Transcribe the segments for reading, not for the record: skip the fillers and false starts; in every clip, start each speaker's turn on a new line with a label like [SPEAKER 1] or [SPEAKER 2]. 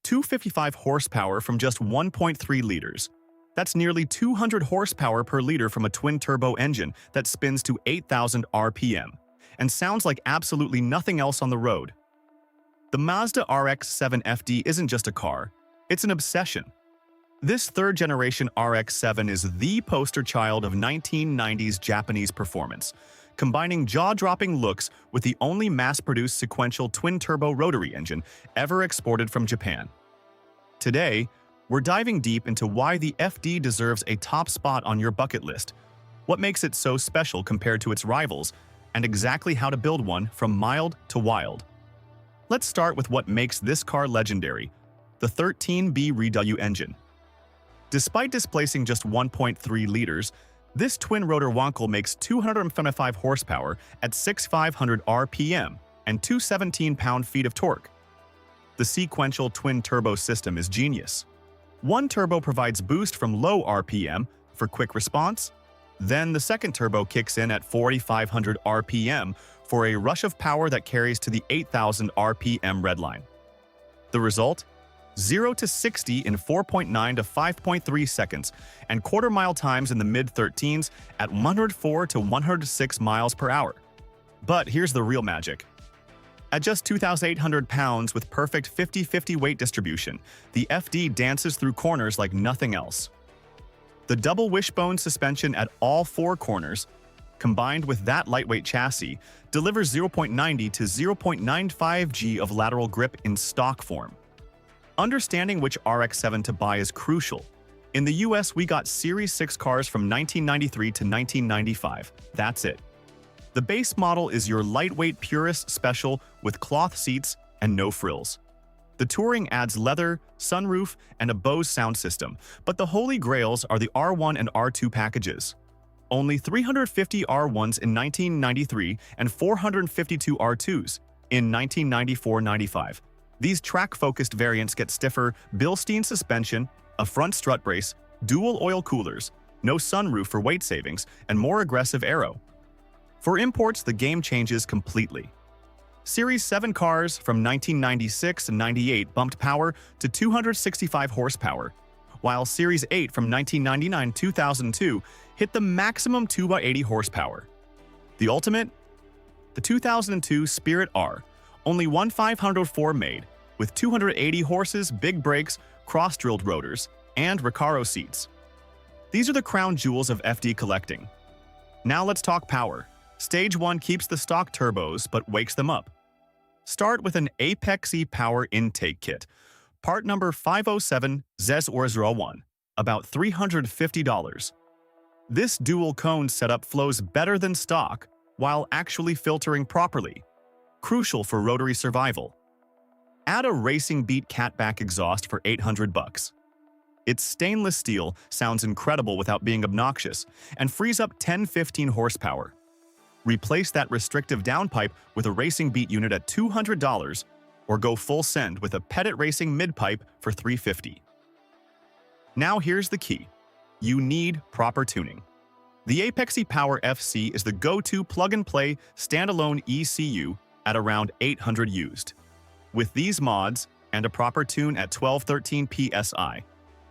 [SPEAKER 1] 255 horsepower from just 1.3 liters. That's nearly 200 horsepower per liter from a twin-turbo engine that spins to 8,000 RPM and sounds like absolutely nothing else on the road. The Mazda RX-7 FD isn't just a car, it's an obsession. This third-generation RX-7 is the poster child of 1990s Japanese performance, combining jaw-dropping looks with the only mass-produced sequential twin-turbo rotary engine ever exported from Japan. Today, we're diving deep into why the FD deserves a top spot on your bucket list, what makes it so special compared to its rivals, and exactly how to build one from mild to wild. Let's start with what makes this car legendary, the 13B RW engine. Despite displacing just 1.3 liters, this twin-rotor wonkel makes 275 horsepower at 6,500 RPM and 217 pound-feet of torque. The sequential twin-turbo system is genius. One turbo provides boost from low RPM for quick response, then the second turbo kicks in at 4,500 RPM for a rush of power that carries to the 8,000 RPM redline. The result? 0 to 60 in 4.9 to 5.3 seconds, and quarter-mile times in the mid-13s at 104 to 106 miles per hour. But here's the real magic. At just 2,800 pounds with perfect 50-50 weight distribution, the FD dances through corners like nothing else. The double wishbone suspension at all four corners, combined with that lightweight chassis, delivers 0.90 to 0.95 G of lateral grip in stock form. Understanding which RX-7 to buy is crucial. In the US, we got Series 6 cars from 1993 to 1995. That's it. The base model is your lightweight purest special with cloth seats and no frills. The Touring adds leather, sunroof, and a Bose sound system, but the holy grails are the R1 and R2 packages. Only 350 R1s in 1993 and 452 R2s in 1994-95. These track-focused variants get stiffer Bilstein suspension, a front strut brace, dual oil coolers, no sunroof for weight savings, and more aggressive aero. For imports, the game changes completely. Series 7 cars from 1996 and 98 bumped power to 265 horsepower, while Series 8 from 1999-2002 hit the maximum 2x80 horsepower. The ultimate? The 2002 Spirit R, only 1,504 made, with 280 horses, big brakes, cross-drilled rotors, and Recaro seats. These are the crown jewels of FD collecting. Now let's talk power. Stage 1 keeps the stock turbos but wakes them up. Start with an Apex E Power Intake Kit, part number 507-001, about $350. This dual cone setup flows better than stock while actually filtering properly, crucial for rotary survival. Add a Racing Beat catback exhaust for $800. Its stainless steel sounds incredible without being obnoxious and frees up 10-15 horsepower. Replace that restrictive downpipe with a Racing Beat unit at $200 or go full send with a Pettit Racing midpipe for $350. Now here's the key. You need proper tuning. The Apex E Power FC is the go-to plug-and-play standalone ECU at around 800 used. With these mods and a proper tune at 1213 PSI,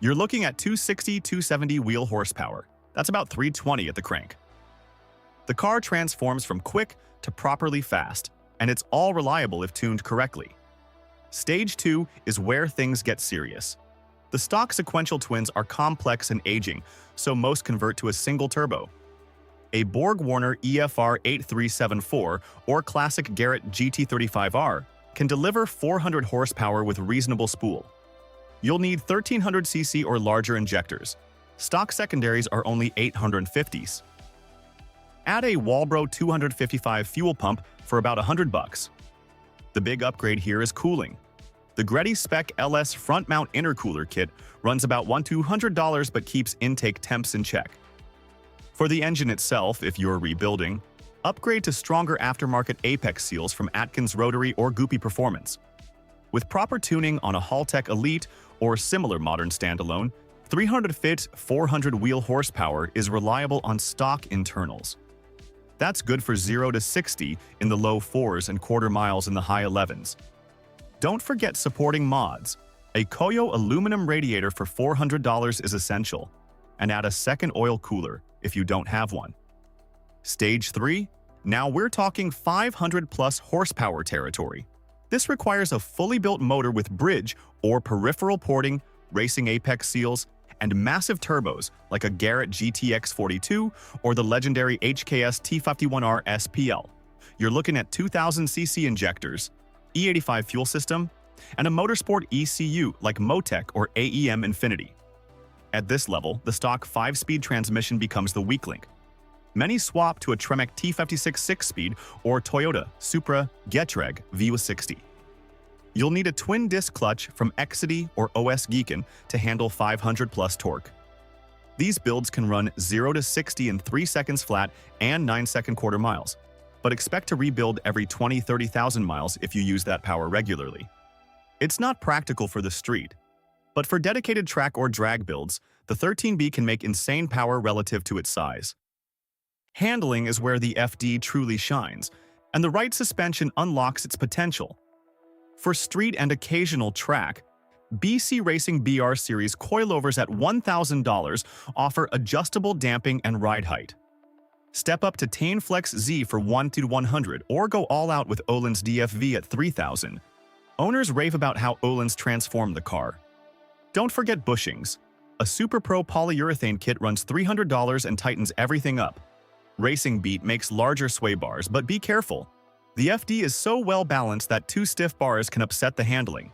[SPEAKER 1] you're looking at 260-270 wheel horsepower. That's about 320 at the crank. The car transforms from quick to properly fast, and it's all reliable if tuned correctly. Stage 2 is where things get serious. The stock sequential twins are complex and aging, so most convert to a single turbo. A BorgWarner EFR 8374 or classic Garrett GT35R can deliver 400 horsepower with reasonable spool. You'll need 1300cc or larger injectors. Stock secondaries are only 850s. Add a Walbro 255 fuel pump for about $100. The big upgrade here is cooling. The Japanese Spec LS front mount intercooler kit runs about $100-200 but keeps intake temps in check. For the engine itself, if you're rebuilding, upgrade to stronger aftermarket Apex seals from Atkins Rotary or Goopy Performance. With proper tuning on a Haltech Elite or similar modern standalone, 300-fit 400 wheel horsepower is reliable on stock internals. That's good for 0 to 60 in the low 4s and quarter miles in the high 11s. Don't forget supporting mods. A Koyo aluminum radiator for $400 is essential, and add a second oil cooler if you don't have one. Stage 3. Now we're talking 500 plus horsepower territory. This requires a fully built motor with bridge or peripheral porting, racing apex seals, and massive turbos like a Garrett GTX42 or the legendary HKS T51R SPL. You're looking at 2000cc injectors, E85 fuel system, and a motorsport ECU like Motec or AEM Infinity. At this level, the stock 5-speed transmission becomes the weak link. Many swap to a Tremec T56 6-speed or Toyota Supra Getrag V60. You'll need a twin-disc clutch from Exedy or OS Geekin to handle 500-plus torque. These builds can run 0 to 60 in 3 seconds flat and 9-second quarter miles, but expect to rebuild every 20–30,000 miles if you use that power regularly. It's not practical for the street, but for dedicated track or drag builds, the 13B can make insane power relative to its size. Handling is where the FD truly shines, and the right suspension unlocks its potential. For street and occasional track, BC Racing BR Series coilovers at $1,000 offer adjustable damping and ride height. Step up to Tane Flex Z for 1-100 or go all out with Öhlins DFV at $3,000. Owners rave about how Öhlins transformed the car. Don't forget bushings. A Super Pro polyurethane kit runs $300 and tightens everything up. Racing Beat makes larger sway bars, but be careful. The FD is so well balanced that too stiff bars can upset the handling.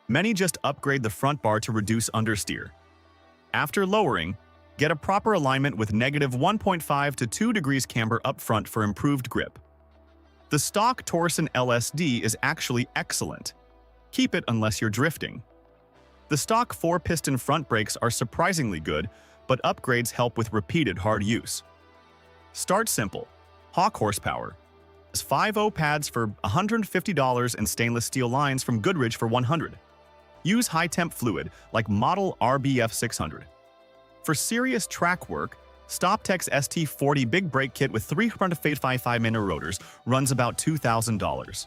[SPEAKER 1] Many just upgrade the front bar to reduce understeer. After lowering, get a proper alignment with -1.5 to 2 degrees camber up front for improved grip. The stock Torsen LSD is actually excellent. Keep it unless you're drifting. The stock 4-piston front brakes are surprisingly good, but upgrades help with repeated hard use. Start simple. Hawk horsepower. 5.0 pads for $150 and stainless steel lines from Goodrich for $100. Use high-temp fluid like Model RBF 600. For serious track work, StopTech's ST40 Big Brake Kit with 355mm rotors runs about $2,000.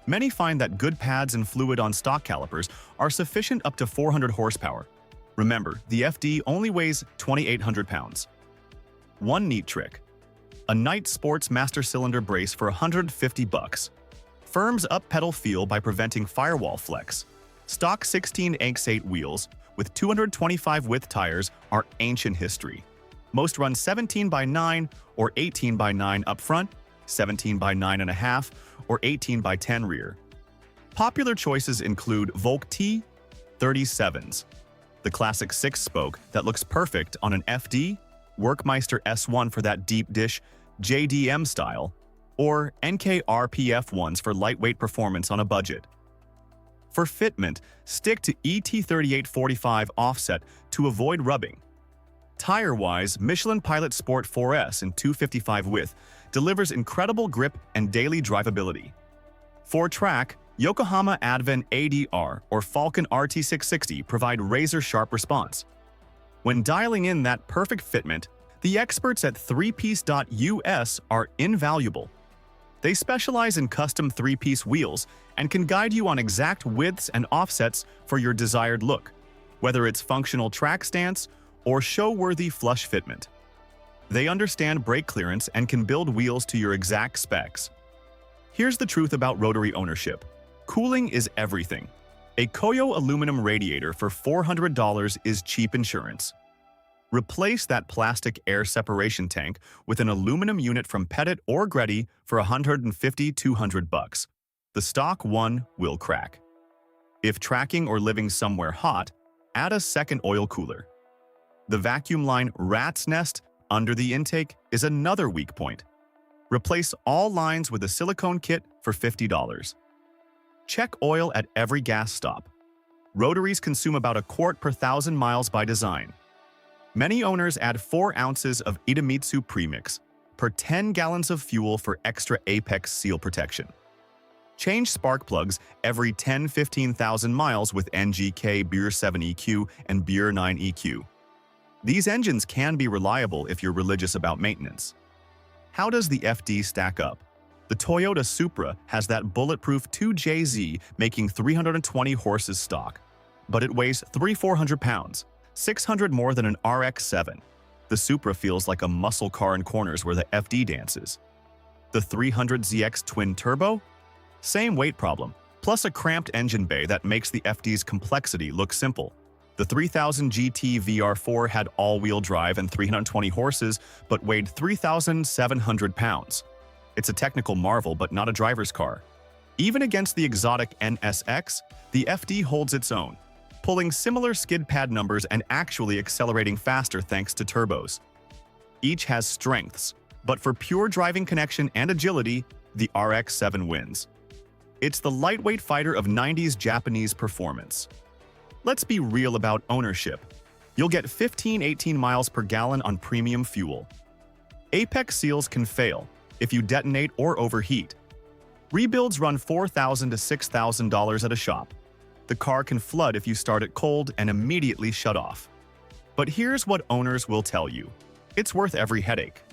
[SPEAKER 1] Many find that good pads and fluid on stock calipers are sufficient up to 400 horsepower. Remember, the FD only weighs 2,800 pounds. One neat trick. A Knight Sports Master Cylinder brace for $150. Firms up pedal feel by preventing firewall flex. Stock 16x8 wheels with 225 width tires are ancient history. Most run 17x9 or 18x9 up front, 17x9.5 or 18x10 rear. Popular choices include Volk T37s, the classic 6-spoke that looks perfect on an FD, Workmeister S1 for that deep dish JDM style, or NKRPF ones for lightweight performance on a budget. For fitment, stick to ET3845 offset to avoid rubbing. Tire-wise, Michelin Pilot Sport 4S in 255 width delivers incredible grip and daily drivability. For track, Yokohama Advan ADR or Falcon RT660 provide razor-sharp response. When dialing in that perfect fitment, the experts at threepiece.us are invaluable. They specialize in custom 3-piece wheels and can guide you on exact widths and offsets for your desired look, whether it's functional track stance or show-worthy flush fitment. They understand brake clearance and can build wheels to your exact specs. Here's the truth about rotary ownership. Cooling is everything. A Koyo aluminum radiator for $400 is cheap insurance. Replace that plastic air separation tank with an aluminum unit from Pettit or Greddy for $150–200. The stock one will crack. If tracking or living somewhere hot, add a second oil cooler. The vacuum line rat's nest under the intake is another weak point. Replace all lines with a silicone kit for $50. Check oil at every gas stop. Rotaries consume about a quart per 1,000 miles by design. Many owners add 4 ounces of Idemitsu premix per 10 gallons of fuel for extra apex seal protection. Change spark plugs every 10–15,000 miles with NGK Beer 7 EQ and Beer 9 EQ. These engines can be reliable if you're religious about maintenance. How does the FD stack up? The Toyota Supra has that bulletproof 2JZ making 320 horses stock. but it weighs 300-400 pounds, 600 more than an RX-7. The Supra feels like a muscle car in corners where the FD dances. The 300ZX twin-turbo? Same weight problem, plus a cramped engine bay that makes the FD's complexity look simple. The 3000 GT VR4 had all-wheel drive and 320 horses, but weighed 3,700 pounds. It's a technical marvel, but not a driver's car. Even against the exotic NSX, the FD holds its own, pulling similar skid pad numbers and actually accelerating faster thanks to turbos. Each has strengths, but for pure driving connection and agility, the RX-7 wins. It's the lightweight fighter of 90s Japanese performance. Let's be real about ownership. You'll get 15-18 miles per gallon on premium fuel. Apex seals can fail if you detonate or overheat. Rebuilds run $4,000 to $6,000 at a shop. The car can flood if you start it cold and immediately shut off. But here's what owners will tell you. It's worth every headache.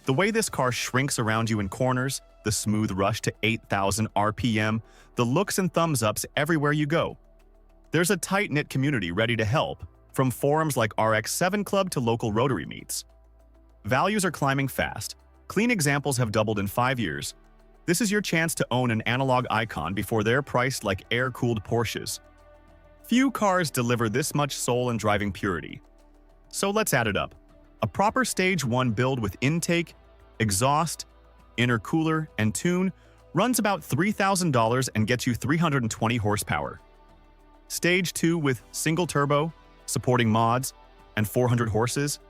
[SPEAKER 1] The way this car shrinks around you in corners, the smooth rush to 8,000 RPM, the looks and thumbs-ups everywhere you go. There's a tight-knit community ready to help, from forums like RX-7 Club to local Rotary meets. Values are climbing fast. Clean examples have doubled in 5 years. This is your chance to own an analog icon before they're priced like air-cooled Porsches. Few cars deliver this much soul and driving purity. So let's add it up. A proper Stage 1 build with intake, exhaust, intercooler, and tune runs about $3,000 and gets you 320 horsepower. Stage 2 with single turbo, supporting mods, and 400 horses,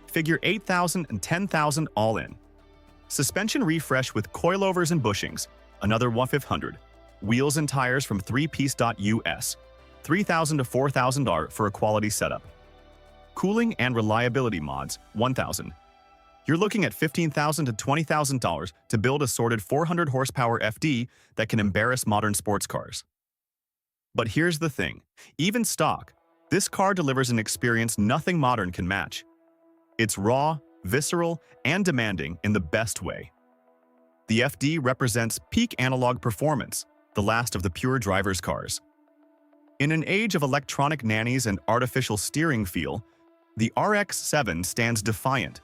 [SPEAKER 1] figure 8,000 and 10,000 all in. Suspension refresh with coilovers and bushings, another 1,500. Wheels and tires from threepiece.us, $3,000 to $4,000 for a quality setup. Cooling and reliability mods, $1,000. You're looking at $15,000 to $20,000 to build a sorted 400 horsepower FD that can embarrass modern sports cars. But here's the thing, even stock, this car delivers an experience nothing modern can match. It's raw, visceral, and demanding in the best way. The FD represents peak analog performance, the last of the pure driver's cars. In an age of electronic nannies and artificial steering feel, the RX-7 stands defiant,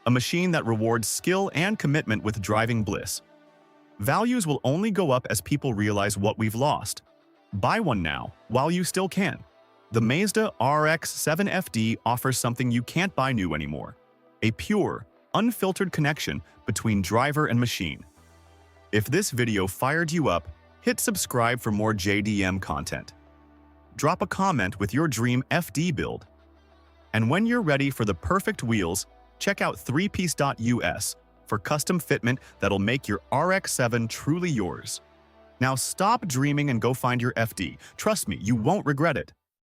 [SPEAKER 1] a machine that rewards skill and commitment with driving bliss. Values will only go up as people realize what we've lost. Buy one now, while you still can. The Mazda RX-7 FD offers something you can't buy new anymore. A pure, unfiltered connection between driver and machine. If this video fired you up, hit subscribe for more JDM content. Drop a comment with your dream FD build. And when you're ready for the perfect wheels, check out threepiece.us for custom fitment that'll make your RX-7 truly yours. Now stop dreaming and go find your FD. Trust me, you won't regret it.